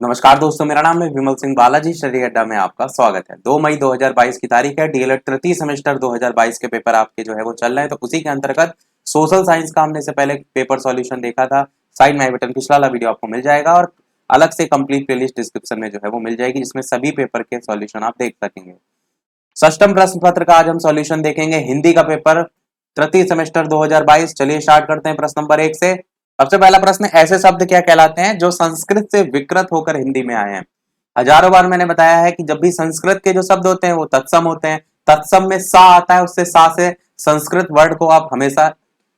नमस्कार दोस्तों, मेरा नाम है विमल सिंह बालाजी। स्टडी अड्डा में आपका स्वागत है। 2 मई 2022 की तारीख है। डीएलएड तृतीय सेमेस्टर 2022 के पेपर आपके जो है वो चल रहे हैं, तो उसी के अंतर्गत सोशल साइंस का हमने से पहले पेपर सॉल्यूशन देखा था। साइड में आई बटन पिछला वाला वीडियो आपको मिल जाएगा और अलग से कंप्लीट प्लेलिस्ट डिस्क्रिप्शन में जो है वो मिल जाएगी, जिसमें सभी पेपर के सॉल्यूशन आप देख सकेंगे। षष्टम प्रश्न पत्र का आज हम सॉल्यूशन देखेंगे, हिंदी का पेपर तृतीय सेमेस्टर 2022। चलिए स्टार्ट करते हैं प्रश्न नंबर 1 से। सबसे पहला प्रश्न, ऐसे शब्द क्या कहलाते हैं जो संस्कृत से विकृत होकर हिंदी में आए हैं? हजारों बार मैंने बताया है कि जब भी संस्कृत के जो शब्द होते हैं वो तत्सम होते हैं। तत्सम में सा आता है, उससे सा से संस्कृत वर्ड को आप हमेशा,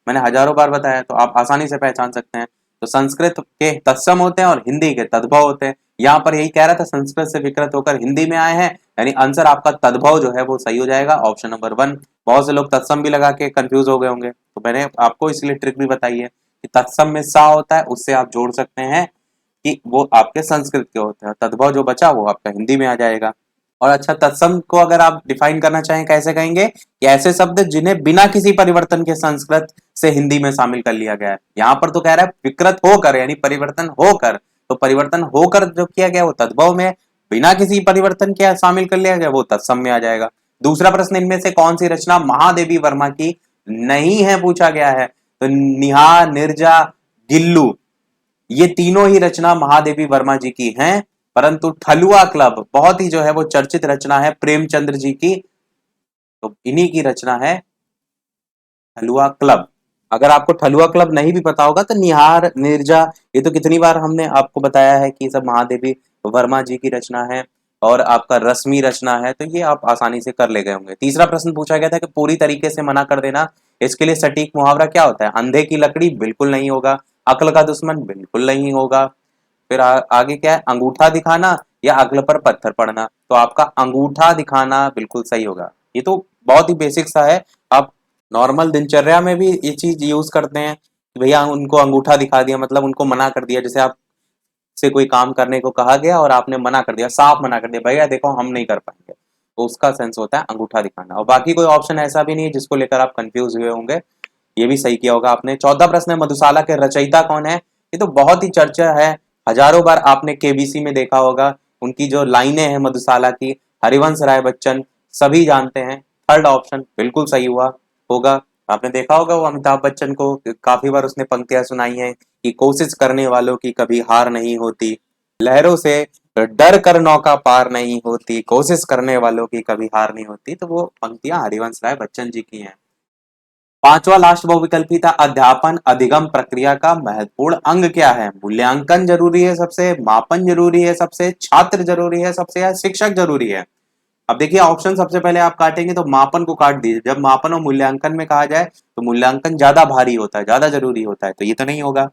मैंने हजारों बार बताया, तो आप आसानी से पहचान सकते हैं। तो संस्कृत के तत्सम होते हैं और हिंदी के तद्भव होते हैं। यहाँ पर यही कह रहा था, संस्कृत से विकृत होकर हिंदी में आए हैं, यानी आंसर आपका तद्भव जो है वो सही हो जाएगा, ऑप्शन नंबर 1। बहुत से लोग तत्सम भी लगा के कंफ्यूज हो गए होंगे, तो मैंने आपको इसलिए ट्रिक भी बताई है कि तत्सम में सा होता है, उससे आप जोड़ सकते हैं कि वो आपके संस्कृत के होते हैं। तद्भव जो बचा वो आपका हिंदी में आ जाएगा। और अच्छा, तत्सम को अगर आप डिफाइन करना चाहें कैसे कहेंगे कि ऐसे शब्द जिन्हें बिना किसी परिवर्तन के संस्कृत से हिंदी में शामिल कर लिया गया है। यहाँ पर तो कह रहा है विकृत होकर, यानी परिवर्तन होकर, तो परिवर्तन होकर जो किया गया वो तद्भव में, बिना किसी परिवर्तन के शामिल कर लिया गया वो तत्सम में आ जाएगा। दूसरा प्रश्न, इनमें से कौन सी रचना महादेवी वर्मा की नहीं है, पूछा गया है। तो निहार, निर्जा, गिल्लू, ये तीनों ही रचना महादेवी वर्मा जी की हैं, परंतु ठलुआ क्लब बहुत ही जो है वो चर्चित रचना है प्रेमचंद्र जी की, तो इन्हीं की रचना है ठलुआ क्लब। अगर आपको ठलुआ क्लब नहीं भी पता होगा तो निहार, निर्जा, ये तो कितनी बार हमने आपको बताया है कि सब महादेवी वर्मा जी की रचना है। और आपका रश्मि रचना है, तो ये आप आसानी से कर ले गए होंगे। तीसरा प्रश्न पूछा गया था कि पूरी तरीके से मना कर देना, इसके लिए सटीक मुहावरा क्या होता है? अंधे की लकड़ी बिल्कुल नहीं होगा, अक्ल का दुश्मन बिल्कुल नहीं होगा। फिर आगे क्या है? अंगूठा दिखाना या अक्ल पर पत्थर पड़ना, तो आपका अंगूठा दिखाना बिल्कुल सही होगा। ये तो बहुत ही बेसिक सा है, आप नॉर्मल दिनचर्या में भी ये चीज यूज करते हैं कि भैया उनको अंगूठा दिखा दिया, मतलब उनको मना कर दिया। जैसे आप से कोई काम करने को कहा गया और आपने मना कर दिया, साफ मना कर दिया, भैया देखो हम नहीं कर पाएंगे, तो उसका सेंस होता है अंगूठा दिखाना। और बाकी कोई ऑप्शन ऐसा भी नहीं है जिसको लेकर आप कंफ्यूज हुए होंगे, ये भी सही किया होगा आपने। चौथा प्रश्न है, मधुशाला के रचयिता कौन है? ये तो बहुत ही चर्चा है, हजारों बार आपने केबीसी में देखा होगा। उनकी जो लाइनें हैं मधुशाला की, हरिवंश राय बच्चन, सभी जानते हैं। थर्ड ऑप्शन बिल्कुल सही हुआ होगा। आपने देखा होगा वो अमिताभ बच्चन को काफी बार उसने पंक्तियां सुनाई हैं कि कोशिश करने वालों की कभी हार नहीं होती, लहरों से डर कर नौका पार नहीं होती, कोशिश करने वालों की कभी हार नहीं होती, तो वो पंक्तियां हरिवंश राय बच्चन जी की हैं। पांचवा लास्ट बहुविकल्पी था, अध्यापन अधिगम प्रक्रिया का महत्वपूर्ण अंग क्या है? मूल्यांकन जरूरी है सबसे, मापन जरूरी है सबसे, छात्र जरूरी है सबसे, या शिक्षक जरूरी है? अब देखिए ऑप्शन सबसे पहले आप काटेंगे तो मापन को काट दीजिए। जब मापन और मूल्यांकन में कहा जाए तो मूल्यांकन ज्यादा भारी होता है, ज्यादा जरूरी होता है, तो ये तो नहीं होगा।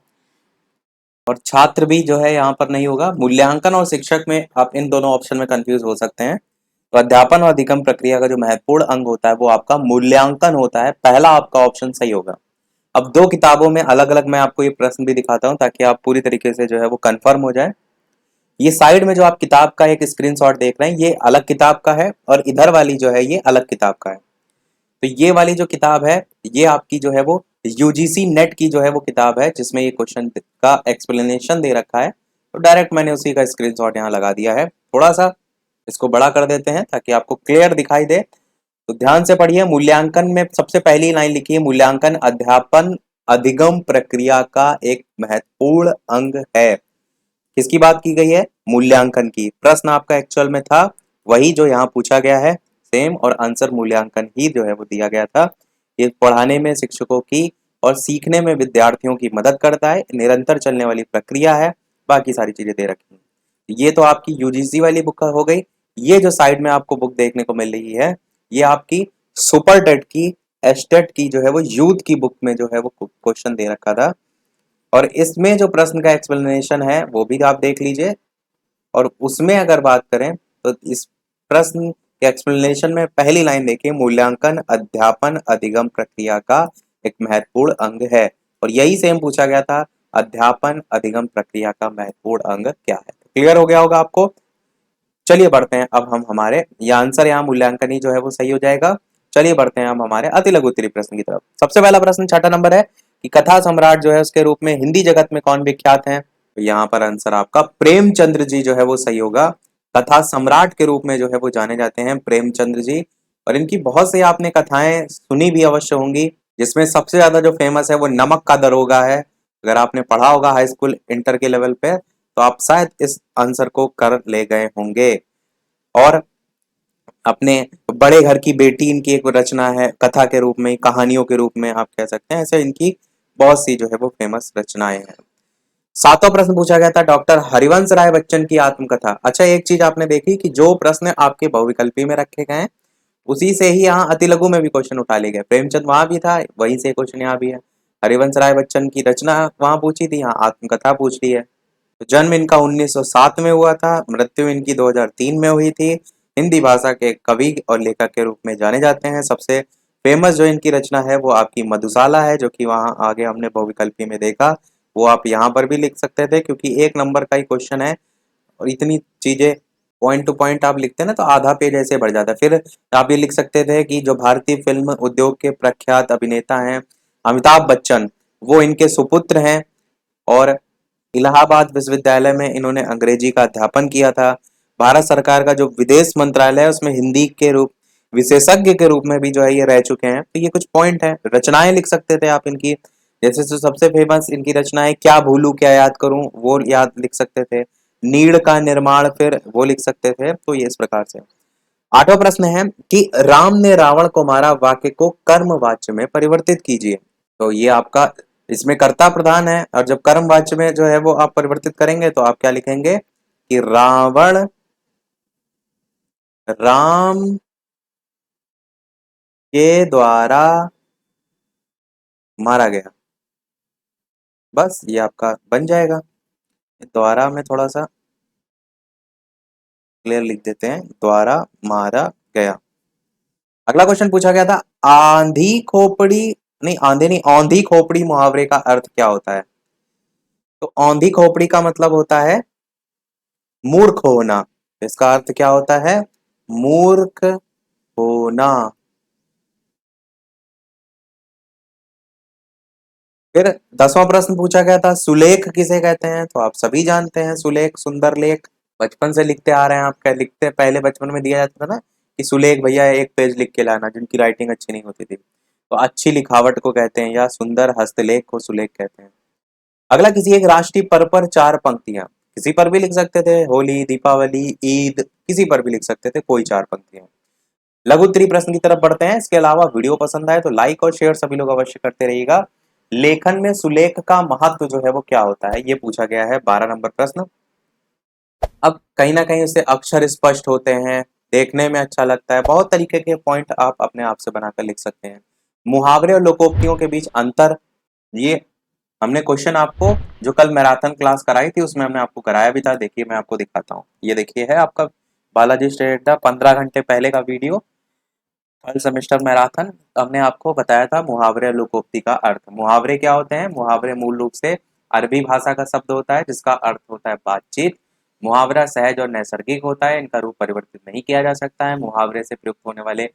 और छात्र भी जो है यहाँ पर नहीं होगा। मूल्यांकन और शिक्षक में आप इन दोनों ऑप्शन में कंफ्यूज हो सकते हैं। तो अध्यापन और अधिगम प्रक्रिया का जो महत्वपूर्ण अंग होता है वो आपका मूल्यांकन होता है, पहला आपका ऑप्शन सही होगा। अब दो किताबों में अलग अलग मैं आपको ये प्रश्न भी दिखाता हूँ ताकि आप पूरी तरीके से जो है वो कंफर्म हो जाए। ये साइड में जो आप किताब का एक स्क्रीनशॉट देख रहे हैं ये अलग किताब का है, और इधर वाली जो है ये अलग किताब का है। तो ये वाली जो किताब है ये आपकी जो है वो यूजीसी नेट की जो है वो किताब है, जिसमें ये क्वेश्चन का एक्सप्लेनेशन दे रखा है। तो डायरेक्ट मैंने उसी का स्क्रीनशॉट यहाँ लगा दिया है। थोड़ा सा इसको बड़ा कर देते हैं ताकि आपको क्लियर दिखाई दे। तो ध्यान से पढ़िए, मूल्यांकन में सबसे पहली लाइन लिखी है, मूल्यांकन अध्यापन अधिगम प्रक्रिया का एक महत्वपूर्ण अंग है। किसकी बात की गई है? मूल्यांकन की। प्रश्न आपका एक्चुअल में था वही जो यहाँ पूछा गया है सेम, और आंसर मूल्यांकन ही जो है वो दिया गया था। ये पढ़ाने में शिक्षकों की और सीखने में विद्यार्थियों की मदद करता है, निरंतर चलने वाली प्रक्रिया है, बाकी सारी चीजें दे रखी हैं। ये तो आपकी यूजीसी वाली बुक हो गई। ये जो साइड में आपको बुक देखने को मिल रही है ये आपकी सुपर टेट की, एस्टेट की जो है वो यूथ की बुक में जो है वो क्वेश्चन दे रखा था, और इसमें जो प्रश्न का एक्सप्लेनेशन है वो भी आप देख लीजिए। और उसमें अगर बात करें तो इस प्रश्न के एक्सप्लेनेशन में पहली लाइन देखिए, मूल्यांकन अध्यापन अधिगम प्रक्रिया का एक महत्वपूर्ण अंग है, और यही सेम पूछा गया था, अध्यापन अधिगम प्रक्रिया का महत्वपूर्ण अंग क्या है? क्लियर हो गया होगा आपको। चलिए बढ़ते हैं अब हम हमारे, ये आंसर यहाँ मूल्यांकन ही जो है वो सही हो जाएगा। चलिए बढ़ते हैं हम हमारे अति लघु उत्तरीय प्रश्न की तरफ। सबसे पहला प्रश्न छठा नंबर है कि कथा सम्राट जो है उसके रूप में हिंदी जगत में कौन विख्यात है? तो यहाँ पर आंसर आपका प्रेमचंद्र जी जो है वो सही होगा। कथा सम्राट के रूप में जो है वो जाने जाते हैं प्रेमचंद्र जी। और इनकी बहुत सी आपने कथाएं सुनी भी अवश्य होंगी, जिसमें सबसे ज्यादा जो फेमस है वो नमक का दरोगा है। अगर आपने पढ़ा होगा हाई स्कूल इंटर के लेवल पे तो आप शायद इस आंसर को कर ले गए होंगे। और अपने बड़े घर की बेटी इनकी एक रचना है, कथा के रूप में, कहानियों के रूप में आप कह सकते हैं। ऐसे इनकी बहुत सी जो है वो फेमस रचनाएं हैं। सातवां प्रश्न पूछा गया था डॉक्टर हरिवंश राय बच्चन की आत्मकथा। अच्छा, एक चीज आपने देखी कि जो प्रश्न आपके बहुविकल्पी में रखे गए हैं उसी से ही यहाँ अति लघु में भी क्वेश्चन उठा लिए गए। प्रेमचंद वहां भी था, वहीं से क्वेश्चन यहाँ भी है। हरिवंश राय बच्चन की रचना वहां पूछी थी, यहाँ आत्मकथा पूछ ली है। तो जन्म इनका 1907 में हुआ था, मृत्यु इनकी 2003 में हुई थी। हिंदी भाषा के कवि और लेखक के रूप में जाने जाते हैं। सबसे फेमस जो इनकी रचना है वो आपकी मधुशाला है, जो कि वहां आगे हमने बहुविकल्पी में देखा। वो आप यहाँ पर भी लिख सकते थे, क्योंकि एक नंबर का ही क्वेश्चन है और इतनी चीजें पॉइंट टू पॉइंट आप लिखते हैं ना तो आधा पेज ऐसे बढ़ जाता है। फिर आप ये लिख सकते थे कि जो भारतीय फिल्म उद्योग के प्रख्यात अभिनेता हैं अमिताभ बच्चन, वो इनके सुपुत्र हैं। और इलाहाबाद विश्वविद्यालय में इन्होंने अंग्रेजी का अध्यापन किया था। भारत सरकार का जो विदेश मंत्रालय है उसमें हिंदी के रूप विशेषज्ञ के रूप में भी जो है ये रह चुके हैं। तो ये कुछ पॉइंट है। रचनाएं लिख सकते थे आप इनकी, जैसे जो सबसे फेमस इनकी रचनाएं क्या भूलूं क्या याद करूं वो याद लिख सकते थे। नीड़ का निर्माण फिर वो लिख सकते थे। तो ये इस प्रकार से। आठवां प्रश्न है कि राम ने रावण को मारा वाक्य को कर्म वाच्य में परिवर्तित कीजिए। तो ये आपका इसमें कर्ता प्रधान है, और जब कर्म वाच्य में जो है वो आप परिवर्तित करेंगे तो आप क्या लिखेंगे कि रावण राम के द्वारा मारा गया। बस ये आपका बन जाएगा। द्वारा में थोड़ा सा क्लियर लिख देते हैं, द्वारा मारा गया। अगला क्वेश्चन पूछा गया था आंधी खोपड़ी, नहीं आंधी नहीं, औंधी खोपड़ी मुहावरे का अर्थ क्या होता है। तो औंधी खोपड़ी का मतलब होता है मूर्ख होना। इसका अर्थ क्या होता है, मूर्ख होना। फिर 10वां प्रश्न पूछा गया था सुलेख किसे कहते हैं। तो आप सभी जानते हैं सुलेख, सुंदर लेख। बचपन से लिखते आ रहे हैं, आप क्या लिखते हैं, पहले बचपन में दिया जाता था ना कि सुलेख भैया एक पेज लिख के लाना, जिनकी राइटिंग अच्छी नहीं होती थी। तो अच्छी लिखावट को कहते हैं या सुंदर हस्तलेख को सुलेख कहते हैं। अगला किसी एक राष्ट्रीय पर्व पर 4 पंक्तियां, किसी पर भी लिख सकते थे, होली, दीपावली, ईद, किसी पर भी लिख सकते थे, कोई 4 पंक्तियां। लघु उत्तरीय प्रश्न की तरफ बढ़ते हैं। इसके अलावा वीडियो पसंद आए तो लाइक और शेयर सभी लोग अवश्य करते रहिएगा। लेखन में सुलेख का महत्व जो है वो क्या होता है, ये पूछा गया है 12 नंबर प्रश्न। अब कहीं ना कहीं उससे अक्षर स्पष्ट होते हैं, देखने में अच्छा लगता है, बहुत तरीके के पॉइंट आप अपने आप से बनाकर लिख सकते हैं। मुहावरे और लोकोक्तियों के बीच अंतर, ये हमने क्वेश्चन आपको जो कल मैराथन क्लास कराई थी उसमें हमने आपको कराया भी था। देखिए मैं आपको दिखाता हूँ, ये देखिए है आपका बालाजी स्टेट का 15 घंटे पहले का वीडियो, कल सेमेस्टर मैराथन। हमने आपको बताया था मुहावरे और लोकोक्ति का अर्थ। मुहावरे क्या होते हैं, मुहावरे मूल रूप से अरबी भाषा का शब्द होता है जिसका अर्थ होता है बातचीत। मुहावरा सहज और नैसर्गिक होता है, इनका रूप परिवर्तित नहीं किया जा सकता है। मुहावरे से प्रयुक्त होने वाले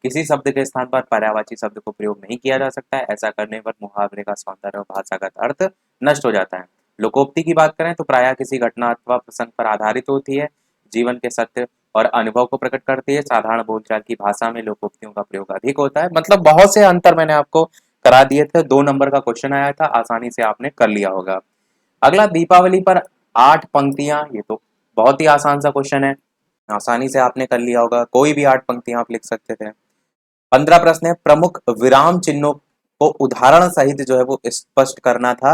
किसी शब्द के स्थान पर पर्यायवाची शब्द को प्रयोग नहीं किया जा सकता है। ऐसा करने पर मुहावरे का सौंदर्य और भाषागत अर्थ नष्ट हो जाता है। लोकोक्ति की बात करें तो प्रायः किसी घटना अथवा प्रसंग पर आधारित होती है, जीवन के सत्य और अनुभव को प्रकट करती है। साधारण बोलचाल की भाषा में लोकोक्तियों का प्रयोग अधिक होता है। मतलब बहुत से अंतर मैंने आपको करा दिए थे। 2 नंबर का क्वेश्चन आया था, आसानी से आपने कर लिया होगा। अगला दीपावली पर 8 पंक्तियां, ये तो बहुत ही आसान सा क्वेश्चन है, आसानी से आपने कर लिया होगा। कोई भी 8 पंक्तियां आप लिख सकते थे। 15 प्रश्न है प्रमुख विराम चिन्हों को उदाहरण सहित जो है वो स्पष्ट करना था।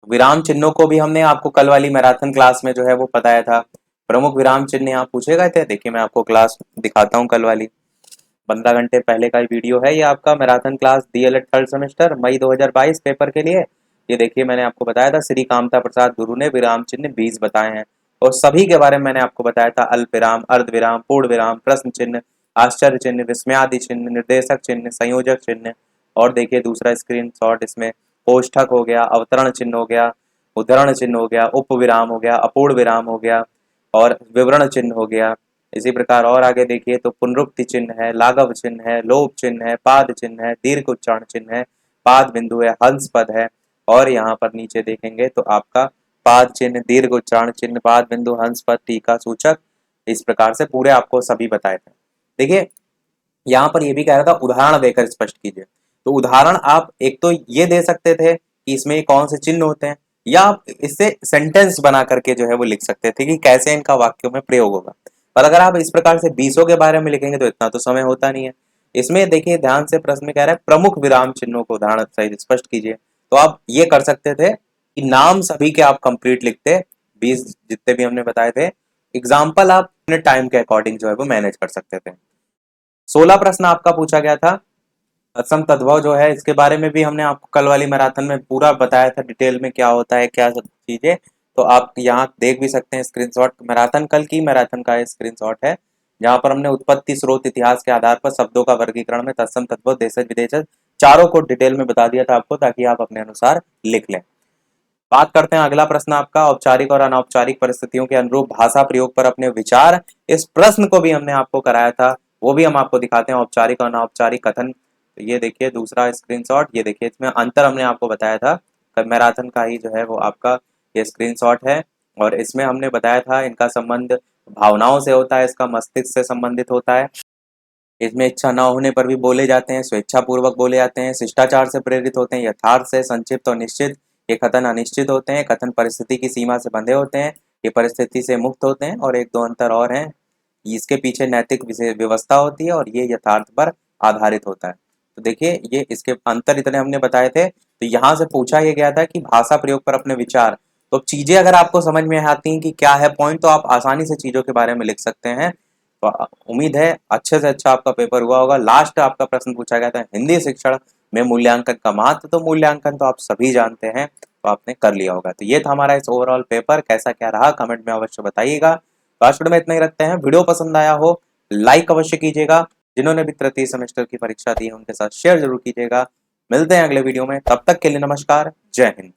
विराम चिन्हों को भी हमने आपको कल वाली मैराथन क्लास में जो है वो बताया था। प्रमुख विराम चिन्ह यहाँ पूछे गए थे। देखिए मैं आपको क्लास दिखाता हूँ, कल वाली 15 घंटे पहले का वीडियो है ये आपका marathon class DElEd third semester May 2022 paper के लिए। ये देखिए मैंने आपको बताया था श्री कामता प्रसाद गुरु ने विराम चिन्ह 20 बताए हैं, और सभी के बारे में मैंने आपको बताया था। अल्प विराम, अर्ध विराम, पूर्ण विराम, प्रश्न चिन्ह, आश्चर्य चिन्ह, विस्मयादि चिन्ह, निर्देशक चिन्ह, संयोजक चिन्ह। और देखिए दूसरा स्क्रीन शॉट, इसमें कोष्ठक हो गया, अवतरण चिन्ह हो गया, उद्धरण चिन्ह हो गया, उप विराम हो गया, अपूर्ण विराम हो गया, और विवरण चिन्ह हो गया। इसी प्रकार और आगे देखिए तो पुनरुक्ति चिन्ह है, लाघव चिन्ह है, लोप चिन्ह है, पाद चिन्ह है, दीर्घ उच्चारण चिन्ह है, पाद बिंदु है, हंस पद है। और यहाँ पर नीचे देखेंगे तो आपका पाद चिन्ह, दीर्घ उच्चारण चिन्ह, पाद बिंदु, हंस पद, टीका, सूचक, इस प्रकार से पूरे आपको सभी बताए थे। देखिए यहाँ पर ये भी कह रहा था उदाहरण देकर स्पष्ट कीजिए। तो उदाहरण आप एक तो ये दे सकते थे कि इसमें कौन से चिन्ह होते हैं, या आप इससे सेंटेंस बना करके जो है वो लिख सकते थे कि कैसे इनका वाक्यों में प्रयोग होगा। पर अगर आप इस प्रकार से बीसों के बारे में लिखेंगे तो इतना तो समय होता नहीं है। इसमें देखिए ध्यान से प्रश्न में कह रहा है प्रमुख विराम चिन्हों को उदाहरण सहित स्पष्ट कीजिए। तो आप ये कर सकते थे कि नाम सभी के आप कंप्लीट लिखते, 20 जितने भी हमने बताए थे, एग्जाम्पल आप अपने टाइम के अकॉर्डिंग जो है वो मैनेज कर सकते थे। 16 प्रश्न आपका पूछा गया था तत्सम तद्भव जो है, इसके बारे में भी हमने आपको कल वाली मैराथन में पूरा बताया था डिटेल में क्या होता है क्या सब चीजें। तो आप यहाँ देख भी सकते हैं स्क्रीनशॉट, मैराथन कल की मैराथन का स्क्रीनशॉट है, जहां पर हमने उत्पत्ति, स्रोत, इतिहास के आधार पर शब्दों का वर्गीकरण में तत्सम तद्भव, देशज विदेशज चारों को डिटेल में बता दिया था आपको, ताकि आप अपने अनुसार लिख लें। बात करते हैं अगला प्रश्न आपका, औपचारिक और अनौपचारिक परिस्थितियों के अनुरूप भाषा प्रयोग पर अपने विचार। इस प्रश्न को भी हमने आपको कराया था, वो भी हम आपको दिखाते हैं, औपचारिक और अनौपचारिक कथन। तो ये देखिए दूसरा स्क्रीनशॉट, ये देखिए इसमें अंतर हमने आपको बताया था, मैराथन का ही जो है वो आपका ये स्क्रीनशॉट है। और इसमें हमने बताया था इनका संबंध भावनाओं से होता है, इसका मस्तिष्क से संबंधित होता है। इसमें इच्छा न होने पर भी बोले जाते हैं, स्वेच्छा पूर्वक बोले जाते हैं, शिष्टाचार से प्रेरित होते हैं, यथार्थ से, संक्षिप्त और निश्चित। ये कथन अनिश्चित होते हैं, कथन परिस्थिति की सीमा से बंधे होते हैं, ये परिस्थिति से मुक्त होते हैं, और एक दो अंतर और हैं, इसके पीछे नैतिक व्यवस्था होती है, और ये यथार्थ पर आधारित होता है। तो देखिए ये इसके अंतर इतने हमने बताए थे। तो यहाँ से पूछा ये गया था कि भाषा प्रयोग पर अपने विचार। तो चीजें अगर आपको समझ में आती हैं कि क्या है पॉइंट, तो आप आसानी से चीजों के बारे में लिख सकते हैं। तो उम्मीद है अच्छे से अच्छा आपका पेपर हुआ होगा। लास्ट आपका प्रश्न पूछा गया था हिंदी शिक्षण में मूल्यांकन का महत्व। तो मूल्यांकन तो आप सभी जानते हैं, तो आपने कर लिया होगा। तो ये था हमारा इस ओवरऑल पेपर, कैसा क्या रहा कमेंट में अवश्य बताइएगा। तो आज वीडियो में इतना ही रखते हैं, वीडियो पसंद आया हो लाइक अवश्य कीजिएगा, जिन्होंने भी तृतीय सेमेस्टर की परीक्षा दी है उनके साथ शेयर जरूर कीजिएगा। मिलते हैं अगले वीडियो में, तब तक के लिए नमस्कार, जय हिंद।